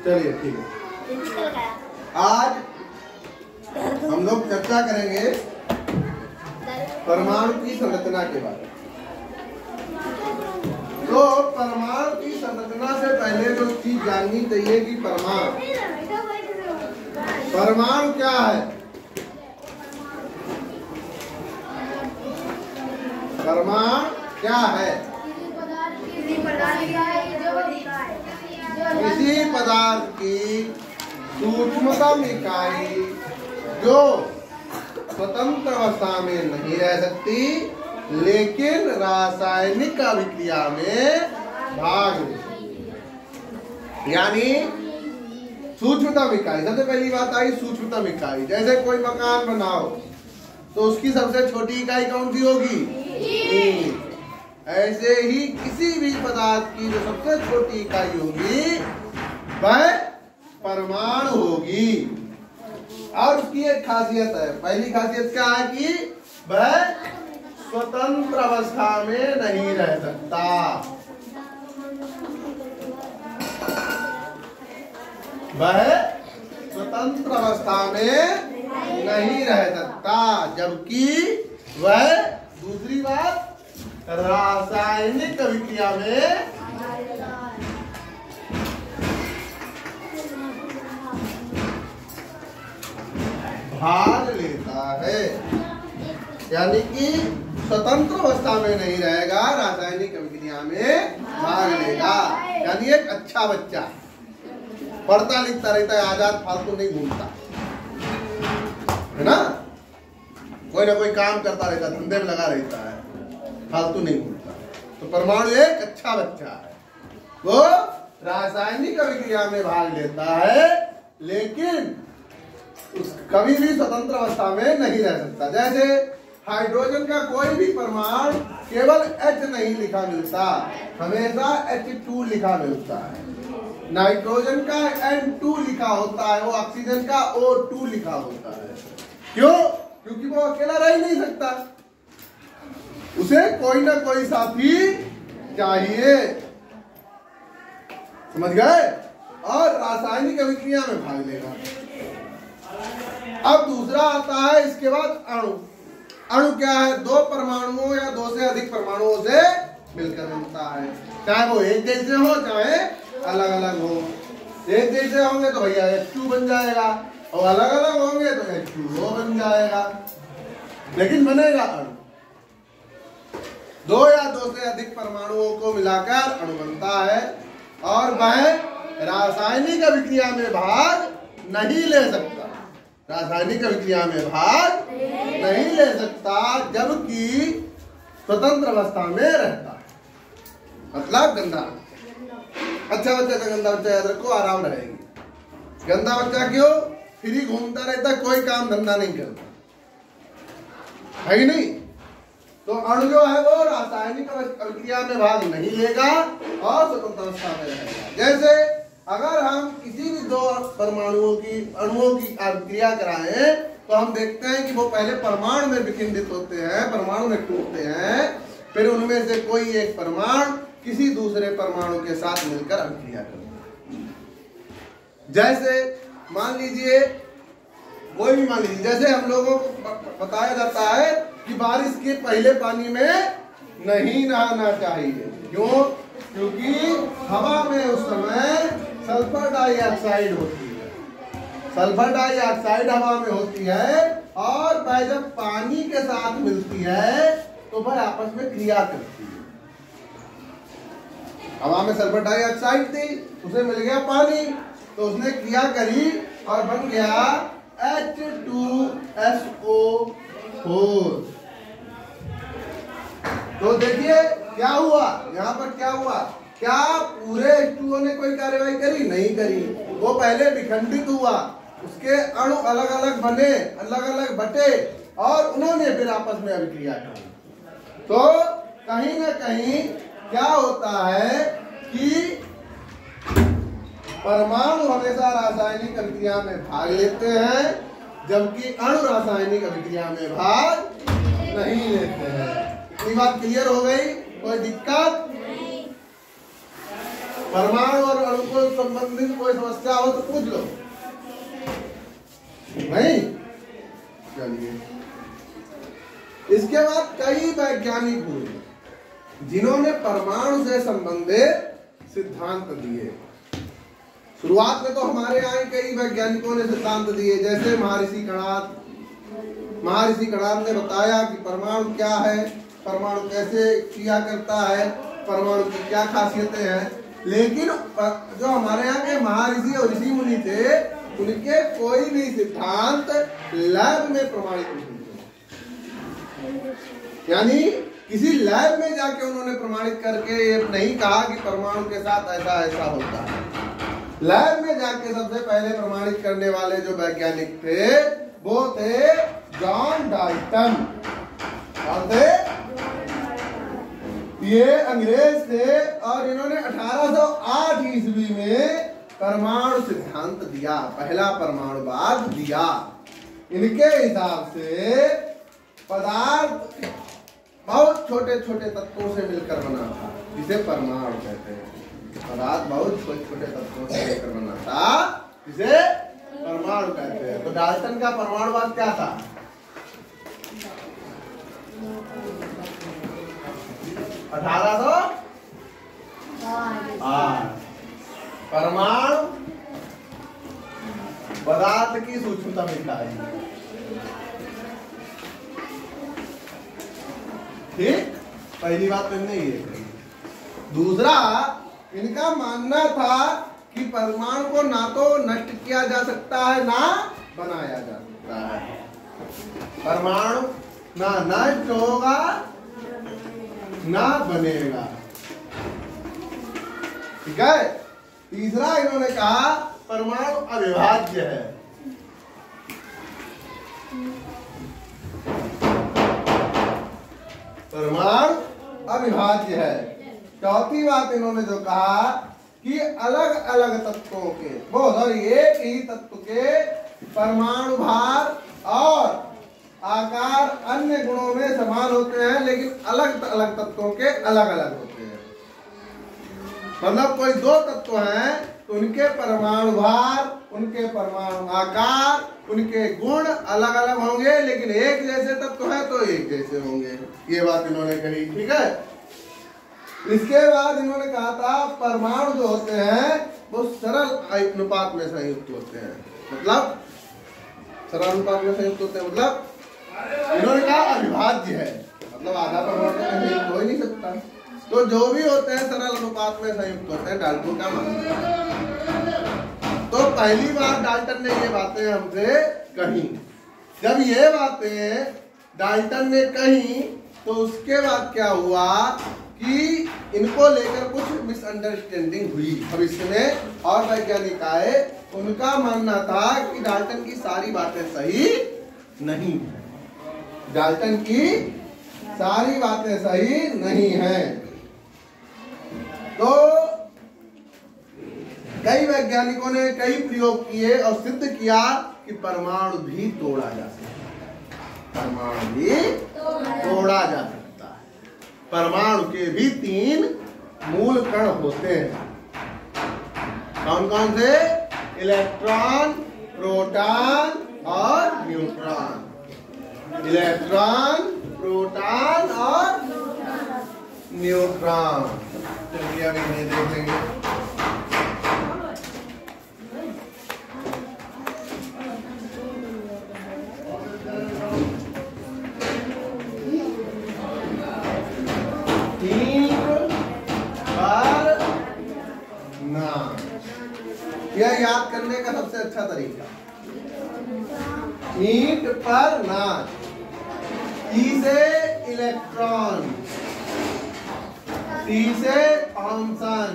चलिए ठीक है, आज हम लोग चर्चा करेंगे परमाणु की संरचना के बारे में। तो परमाणु की संरचना से पहले जो चीज जाननी चाहिए कि परमाणु क्या है। परमाणु क्या है? किसी पदार्थ की सूक्ष्मतम इकाई जो स्वतंत्र अवस्था में नहीं रह सकती लेकिन रासायनिक अभिक्रिया में भाग लेती। यानी सूक्ष्मतम इकाई, सबसे पहली बात आई सूक्ष्मतम इकाई। जैसे कोई मकान बनाओ तो उसकी सबसे छोटी इकाई कौन सी होगी? ईंट। ऐसे ही किसी भी पदार्थ की जो सबसे छोटी इकाई होगी वह परमाणु होगी। और उसकी एक खासियत है, पहली खासियत क्या है कि वह स्वतंत्र अवस्था में नहीं रह सकता। वह स्वतंत्र अवस्था में नहीं रह सकता, जबकि वह दूसरी बात रासायनिक अभिक्रिया में भाग लेता है। यानी कि स्वतंत्र अवस्था में नहीं रहेगा, रासायनिक अभिक्रिया में भाग लेगा। यानी एक अच्छा बच्चा पढ़ता लिखता रहता है, आजाद फालतू नहीं घूमता है ना, कोई ना कोई काम करता रहता है, धंधे में लगा रहता है, फालतू नहीं घूमता। तो परमाणु एक अच्छा बच्चा है, वो रासायनिक अभिक्रिया में भाग लेता है लेकिन कभी भी स्वतंत्र अवस्था में नहीं रह सकता। जैसे हाइड्रोजन का कोई भी परमाणु केवल H नहीं लिखा मिलता, हमेशा H2 लिखा मिलता है। नाइट्रोजन का N2 लिखा होता है, वो ऑक्सीजन का O2 लिखा होता है। क्यों? क्योंकि वो अकेला रह ही नहीं सकता, उसे कोई ना कोई साथी चाहिए। समझ गए? और रासायनिक अभिक्रिया में भाग लेगा। अब दूसरा आता है इसके बाद अणु। अणु क्या है? दो परमाणुओं या दो से अधिक परमाणुओं से मिलकर बनता है, चाहे वो एक जैसे हो चाहे अलग अलग हो। एक जैसे होंगे तो भैया H2 बन जाएगा, और अलग अलग होंगे तो H2O बन जाएगा, लेकिन बनेगा अणु। दो या दो से अधिक परमाणुओं को मिलाकर अणु बनता है और वह रासायनिक अभिक्रिया में भाग नहीं ले सकता। रासायनिक अभिक्रिया में भाग नहीं ले सकता, जबकि स्वतंत्र अवस्था में रहता है। मतलब गंदा। अच्छा बच्चा का गंदा बच्चा याद रखो, आराम रहेगी। गंदा बच्चा क्यों? फ्री घूमता रहता, कोई काम धंधा नहीं करता, है कि नहीं? तो अणु जो है वो रासायनिक अभिक्रिया में भाग नहीं लेगा और स्वतंत्र अवस्था में रहेगा। जैसे अगर हम किसी भी दो परमाणुओं की अणुओं की अभिक्रिया कराएं तो हम देखते हैं कि वो पहले परमाणु में विखंडित होते हैं, परमाणु में टूटते हैं, फिर उनमें से कोई एक परमाणु किसी दूसरे परमाणु के साथ मिलकर अभिक्रिया करता है। जैसे मान लीजिए कोई भी मान लीजिए, जैसे हम लोगों को बताया जाता है कि बारिश के पहले पानी में नहीं नहाना चाहिए। क्यों? क्योंकि हवा में उस समय सल्फर डाइऑक्साइड होती है, सल्फर डाइऑक्साइड हवा में होती है और वह जब पानी के साथ मिलती है तो वह आपस में क्रिया करती है। हवा में सल्फर डाइऑक्साइड थी, उसे मिल गया पानी, तो उसने क्रिया करी और बन गया H2SO4। तो देखिए क्या हुआ यहाँ पर, क्या हुआ? क्या पूरे H2O ने कोई कार्यवाही करी? नहीं करी। वो पहले विखंडित हुआ, उसके अणु अलग अलग बने, अलग अलग बटे और उन्होंने फिर आपस में अभिक्रिया की। तो कहीं ना कहीं क्या होता है कि परमाणु हमेशा रासायनिक अभिक्रिया में भाग लेते हैं, जबकि अणु रासायनिक अभिक्रिया में भाग नहीं लेते हैं। इतनी बात क्लियर हो गई? कोई दिक्कत? परमाणु और अणु को संबंधित कोई समस्या हो तो पूछ लो। नहीं, चलिए। इसके बाद कई वैज्ञानिक हुए जिन्होंने परमाणु से संबंधित सिद्धांत दिए। शुरुआत में तो हमारे यहाँ कई वैज्ञानिकों ने सिद्धांत दिए, जैसे महर्षि कणाद ने बताया कि परमाणु क्या है, परमाणु कैसे क्रिया करता है, परमाणु की क्या खासियतें हैं। लेकिन जो हमारे यहाँ के महर्षि और ऋषि मुनि थे, उनके कोई भी सिद्धांत लैब में प्रमाणित नहीं थे। यानी किसी लैब में जाके उन्होंने प्रमाणित करके ये नहीं कहा कि परमाणु के साथ ऐसा ऐसा होता है। लैब में जाके सबसे पहले प्रमाणित करने वाले जो वैज्ञानिक थे वो थे जॉन डाल्टन। कौन थे? ये अंग्रेज थे और इन्होंने 1808 ईस्वी में परमाणु सिद्धांत दिया, पहला परमाणुवाद दिया। इनके हिसाब से पदार्थ बहुत छोटे छोटे तत्वों से मिलकर बना था, जिसे परमाणु कहते हैं। पदार्थ बहुत छोटे छोटे तत्वों से मिलकर बना था, जिसे परमाणु कहते हैं। तो डाल्टन का परमाणुवाद क्या था? परमाणु पदार्थ की सूक्ष्मतम इकाई। ठीक, पहली बात तुमने ये कही। दूसरा, इनका मानना था कि परमाणु को ना तो नष्ट किया जा सकता है ना बनाया जा सकता है। परमाणु ना नष्ट होगा ना बनेगा। ठीक है। तीसरा, इन्होंने कहा परमाणु अविभाज्य है। परमाणु अविभाज्य है। चौथी बात इन्होंने जो कहा कि अलग अलग तत्वों के एक ही तत्व के परमाणु भार और आकार अन्य गुणों में समान होते हैं, लेकिन अलग अलग तत्वों के अलग अलग होते हैं। मतलब कोई दो तत्व हैं तो उनके परमाणु भार, उनके परमाणु आकार, उनके गुण अलग अलग होंगे, लेकिन एक जैसे तत्व है तो एक जैसे होंगे। ये बात इन्होंने कही। ठीक है। इसके बाद इन्होंने कहा था परमाणु जो होते हैं वो सरल अनुपात में संयुक्त होते हैं। मतलब सरल अनुपात में संयुक्त होते हैं, मतलब इन्होंने कहा अविभाज्य है, मतलब आधा परमाणु संयुक्त हो ही नहीं सकता। तो जो भी होते हैं सरल अनुपात में संयुक्त होते हैं, डाल्टन का मानना है। तो पहली बार डाल्टन ने ये बातें हमसे कही। जब ये बातें डाल्टन ने कही तो उसके बाद क्या हुआ कि इनको लेकर कुछ मिसअंडरस्टैंडिंग हुई भविष्य में, और वैज्ञानिक आए। उनका मानना था कि डाल्टन की सारी बातें सही नहीं है, डाल्टन की सारी बातें सही नहीं हैं। तो कई वैज्ञानिकों ने कई प्रयोग किए और सिद्ध किया कि परमाणु भी तोड़ा जा सकता है। परमाणु भी तोड़ा जा सकता है। परमाणु के भी 3 मूल कण होते हैं। कौन कौन से? इलेक्ट्रॉन, प्रोटॉन और न्यूट्रॉन। इलेक्ट्रॉन, प्रोटॉन और न्यूट्रॉन। चलिए अभी ये देख लेंगे। यह याद करने का सबसे अच्छा तरीका, ईंट पर नाच। ई से इलेक्ट्रॉन, टी से थॉमसन।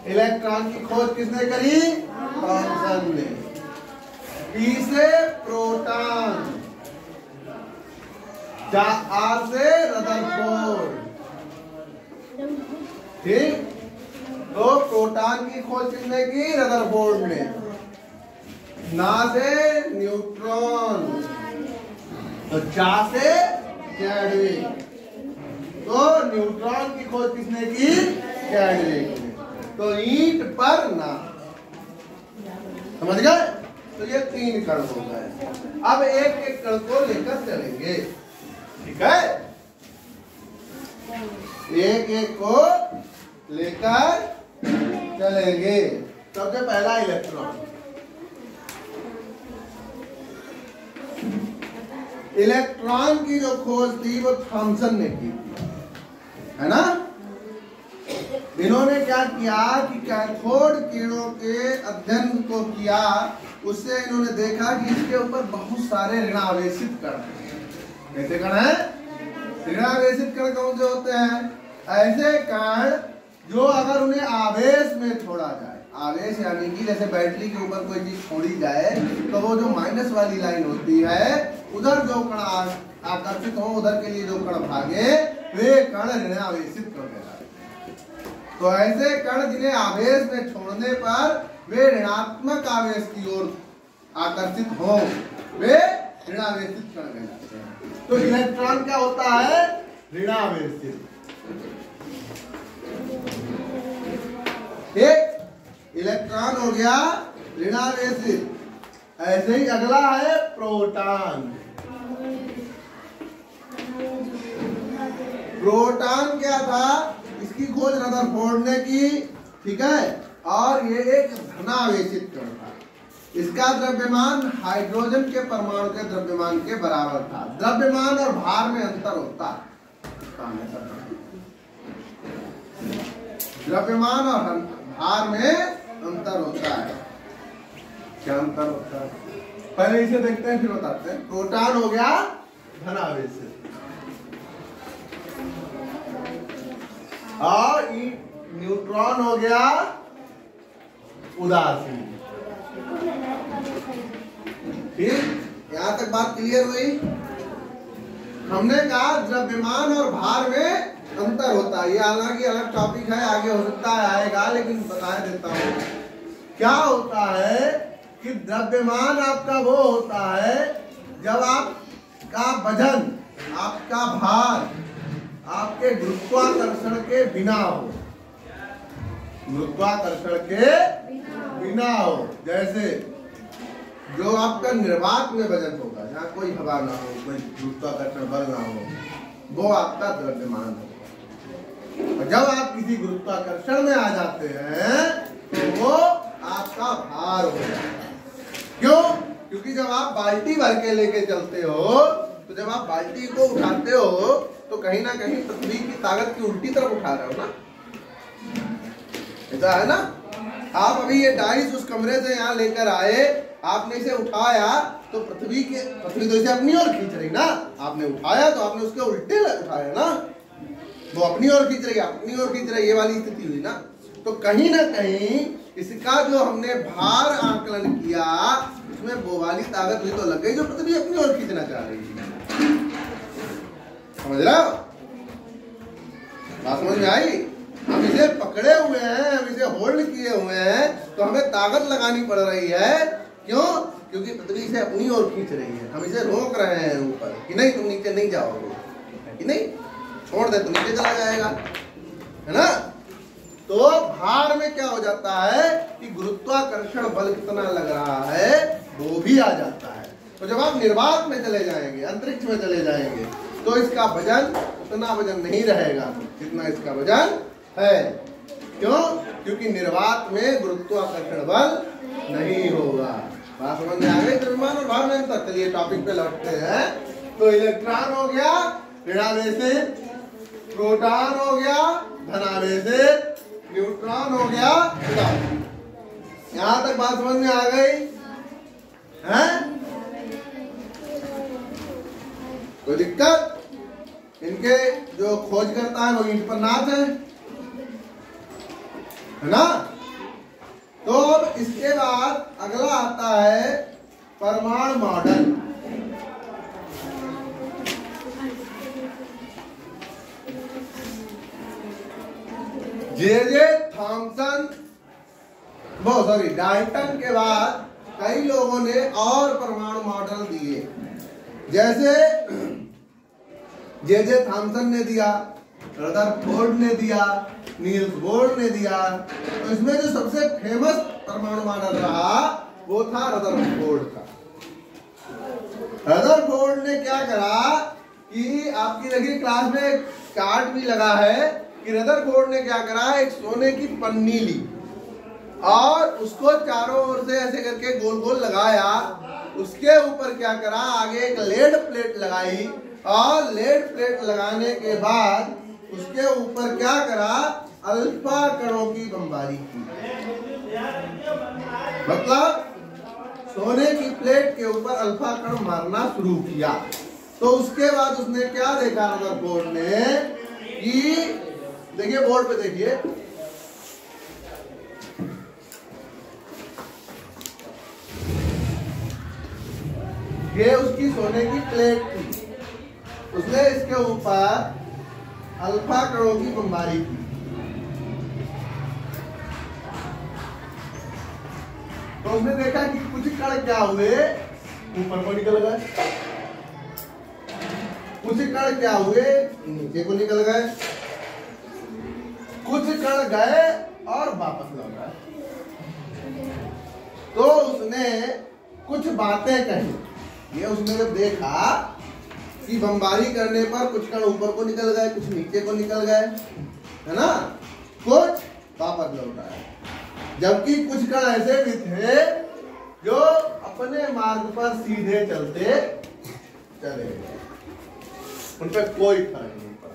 इलेक्ट्रॉन की खोज किसने करी? थॉमसन ने। पी से प्रोटॉन, आर से रदरफोर्ड। ठीक। तो प्रोटॉन की खोज किसने की? रदरफोर्ड ने। ना से न्यूट्रॉन, तो चा से चैडविक। तो न्यूट्रॉन की खोज किसने की? कैडविक में। तो ईंट पर ना, समझ गए? तो ये 3 कण हो गए। अब एक एक कण को लेकर चलेंगे, ठीक है? एक एक को लेकर चलेंगे। सबसे पहला इलेक्ट्रॉन। इलेक्ट्रॉन की जो खोज थी वो थॉमसन ने की थी, है ना? इन्होंने क्या किया कि कैथोड किरणों के अध्ययन को किया। उससे इन्होंने देखा कि इसके ऊपर बहुत सारे ऋणावेशित कण हैं। कैसे कण हैं? ऋणावेशित कण कौन से होते हैं? ऐसे कण जो अगर उन्हें आवेश में छोड़ा जाए, आवेश यानी कि जैसे बैटरी के ऊपर कोई चीज छोड़ी जाए तो वो जो माइनस वाली लाइन होती है उधर जो कण आकर्षित हो, उधर के लिए जो कण भागे वे कण ऋणावेशित कण कहलाते हैं। तो ऐसे कण जिन्हें आवेश में छोड़ने पर वे ऋणात्मक आवेश की ओर आकर्षित हो, वे ऋणावेशित कण कहलाते हैं। तो इलेक्ट्रॉन क्या होता है? ऋणावेशित। एक इलेक्ट्रॉन हो गया ऋणावेशित। ऐसे ही अगला है प्रोटॉन। प्रोटॉन क्या था? इसकी खोज रदरफोर्ड ने की, ठीक है? और ये एक धनावेशित कण था। इसका द्रव्यमान हाइड्रोजन के परमाणु के द्रव्यमान के बराबर था। द्रव्यमान और भार में अंतर होता है। द्रव्यमान और भार में अंतर होता है। क्या अंतर होता है? पहले इसे देखते हैं फिर बताते हैं। प्रोटॉन हो गया धनावेशित और न्यूट्रॉन हो गया उदासीन। ठीक, यहां तक बात क्लियर हुई? हमने कहा द्रव्यमान और भार में अंतर होता है। ये हालांकि अलग टॉपिक है, आगे हो सकता है आएगा, लेकिन बता देता हूं। क्या होता है कि द्रव्यमान आपका वो होता है जब आपका वजन, आपका भार आपके गुरुत्वाकर्षण के बिना हो। गुरुत्वाकर्षण के बिना हो। जैसे जो आपका निर्वात में वजन होगा, जहाँ कोई हवा ना हो, कोई गुरुत्वाकर्षण बल ना हो, वो आपका द्रव्यमान होगा। और जब आप किसी गुरुत्वाकर्षण में आ जाते हैं तो वो आपका भार होगा। क्यों? क्योंकि जब आप बाल्टी भर के लेके चलते हो, तो जब आप बाल्टी को उठाते हो तो कहीं ना कहीं पृथ्वी की ताकत की उल्टी तरफ उठा रहे हो ना, ऐसा है ना? आप अभी ये डाइस उस कमरे से यहाँ लेकर आए, आपने इसे उठाया तो पृथ्वी तो इसे अपनी ओर खींच रही ना। आपने उठाया तो आपने उसके उल्टे उठाया ना, वो अपनी ओर खींच रही, अपनी ओर खींच रही, ये वाली स्थिति हुई ना। तो कहीं ना कहीं इसका जो हमने भार आकलन किया उसमें वो वाली ताकत हुई तो लग गई जो पृथ्वी अपनी ओर खींचना चाह रही है। समझ रहे हो? बात समझ में आई? हम इसे पकड़े हुए हैं, हम इसे होल्ड किए हुए हैं, तो हमें ताकत लगानी पड़ रही है। क्यों? क्योंकि पृथ्वी इसे अपनी ओर खींच रही है। हम इसे रोक रहे हैं ऊपर कि नहीं, तुम नीचे नहीं जाओगे, कि नहीं, छोड़ दे तो नीचे चला जाएगा, है ना? तो भार में क्या हो जाता है कि गुरुत्वाकर्षण बल कितना लग रहा है वो भी आ जाता है। तो जब आप निर्वात में चले जाएंगे, अंतरिक्ष में चले जाएंगे, तो इसका वजन उतना वजन नहीं रहेगा जितना इसका वजन है। क्यों? क्योंकि निर्वात में गुरुत्वाकर्षण बल नहीं होगा। बात समझ में आ गई? द्रव्यमान और भार में अंतर। चलिए टॉपिक पे लौटते हैं। तो इलेक्ट्रॉन हो गया ऋणावेशित, प्रोटॉन हो गया धनावेशित, न्यूट्रॉन हो गया उदासीन। यहां तक बात समझ में आ गई है? कोई दिक्कत? इनके जो खोज करता है वो ईंट पर नाच है ना? तो अब इसके बाद अगला आता है परमाणु मॉडल। जे थॉमसन, डाल्टन के बाद कई लोगों ने और परमाणु मॉडल दिए। जैसे जे थॉमसन ने दिया, रदरफोर्ड ने दिया, नील्स बोर ने दिया। तो इसमें जो सबसे फेमस परमाणु मॉडल रहा वो था रदरफोर्ड का। रदरफोर्ड ने क्या करा कि आपकी देखिए क्लास में कार्ड भी लगा है कि रदरफोर्ड ने क्या करा, एक सोने की पन्नी ली और उसको चारों ओर से ऐसे करके गोल गोल लगाया। उसके ऊपर क्या करा, आगे एक लेड प्लेट लगाई और लेड प्लेट लगाने के बाद उसके ऊपर क्या करा, अल्फा कणों की बमबारी की। मतलब सोने की प्लेट के ऊपर अल्फा कण मारना शुरू किया। तो उसके बाद उसने क्या देखा रदरफोर्ड ने कि देखिए बोर्ड पे देखिए, ये उसकी सोने की प्लेट थी, उसने इसके ऊपर अल्फा कणों की बमबारी की। तो उसने देखा कि कुछ कण क्या हुए, ऊपर को निकल गए, कुछ कण क्या हुए, नीचे को निकल गए, कुछ कण गए और वापस लौट आए। तो उसने कुछ बातें कही। ये उसने जब देखा कि बमबारी करने पर कुछ कण ऊपर को निकल गए, कुछ नीचे को निकल गए, है ना, कुछ वापस लौट आए, जबकि कुछ कण ऐसे भी थे जो अपने मार्ग पर सीधे चलते चले गए, उन पर कोई फर्क नहीं पड़ा।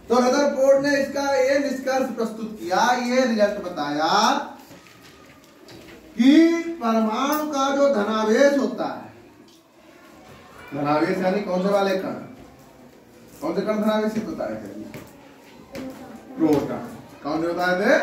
तो रदरफोर्ड ने इसका ये निष्कर्ष प्रस्तुत किया, ये रिजल्ट बताया कि परमाणु का जो धनावेश होता है, धनावेश यानी कौन से वाले कण, कौन से कण धनावेशित होता है, प्रोटॉन। कौन से बताए थे,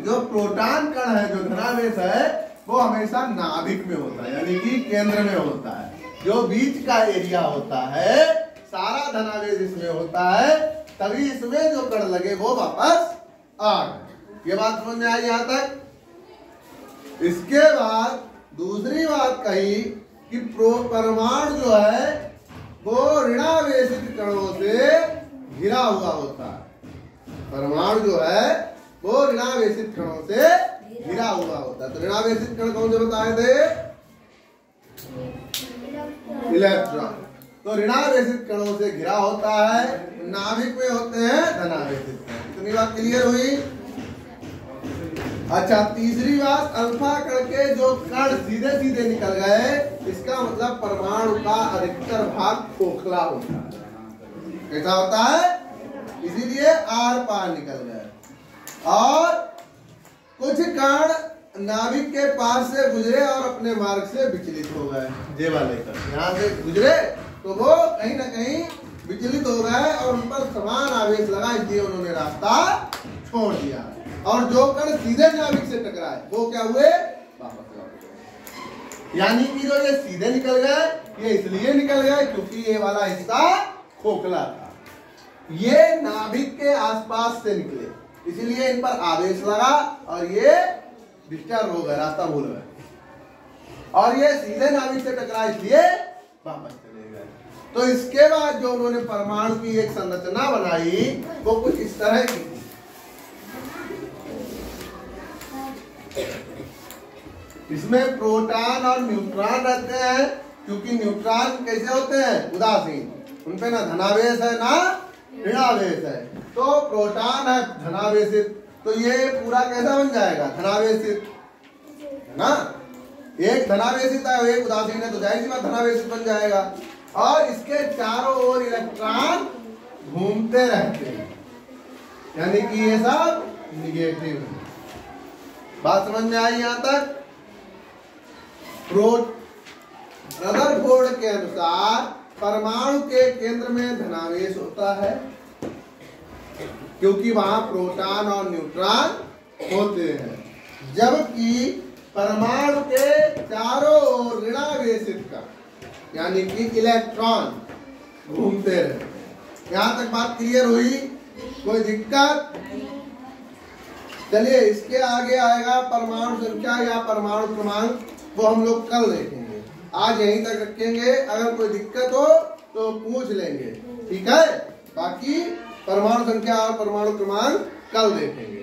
जो प्रोटॉन कण है, जो धनावेश है, वो हमेशा नाभिक में होता है, यानी कि केंद्र में होता है। जो बीच का एरिया होता है, सारा धनावेश इसमें होता है, तभी इसमें जो कण लगे वो वापस आ गए। ये बात समझ में आई यहां तक। इसके बाद दूसरी बात कही कि परमाणु जो है वो ऋणावेशित कणों से घिरा हुआ होता है। परमाणु जो है वो ऋणावेशित कणों से घिरा हुआ होता है। तो ऋणावेशित कण कौन से बताए थे, इलेक्ट्रॉन। तो ऋणावेशित कणों से घिरा होता है, नाभिक में होते हैं धनावेशित कण। इतनी बात क्लियर हुई। अच्छा, तीसरी बात, अल्फा कण के जो कण सीधे सीधे निकल गए, इसका मतलब परमाणु का अधिकतर भाग खोखला होता है। कैसा होता है, इसीलिए आर पार निकल गए। और कुछ कण नाभिक के पास से गुजरे और अपने मार्ग से विचलित हो गए। जे वाले कण यहाँ से गुजरे तो वो कहीं ना कहीं विचलित हो गए और उन पर समान आवेश लगा, इसलिए उन्होंने रास्ता छोड़ दिया। और जो कण सीधे नाभिक से टकराए वो क्या हुए, वापस लौट गए। यानी कि जो ये सीधे निकल गए, ये इसलिए निकल गए क्योंकि ये वाला हिस्सा खोखला था, ये नाभिक के आसपास से निकले, इसीलिए इन पर आवेश लगा और ये डिस्टर्ब हो गए, रास्ता भूल गए। और ये सीधे नाभिक से टकरा, इसलिए वापस चले गए। तो इसके बाद जो उन्होंने परमाणु की एक संरचना बनाई वो कुछ इस तरह की थी। इसमें प्रोटॉन और न्यूट्रॉन रहते हैं, क्योंकि न्यूट्रॉन कैसे होते हैं, उदासीन, उनपे ना धनावेश है ना ऋणावेश है। तो प्रोटॉन है धनावेशित, तो ये पूरा कैसा बन जाएगा, धनावेशित, है ना। एक धनावेशित है, एक उदासीन है, तो जाहिर सी बात धनावेशित बन जाएगा। और इसके चारों ओर इलेक्ट्रॉन घूमते रहते हैं, यानी कि ये सब निगेटिव है। बात समझ में आई यहां तक। रदरफोर्ड के अनुसार परमाणु के केंद्र में धनावेश होता है, क्योंकि वहां प्रोटॉन और न्यूट्रॉन होते हैं, जबकि परमाणु के चारों ओर ऋणावेशित का यानी कि इलेक्ट्रॉन घूमते रहते हैं। यहां तक बात क्लियर हुई, कोई दिक्कत? चलिए इसके आगे आएगा परमाणु संख्या या परमाणु क्रमांक, वो हम लोग कल देखेंगे। आज यहीं तक रखेंगे, अगर कोई दिक्कत हो तो पूछ लेंगे, ठीक है। बाकी परमाणु संख्या और परमाणु क्रमांक कल देखेंगे।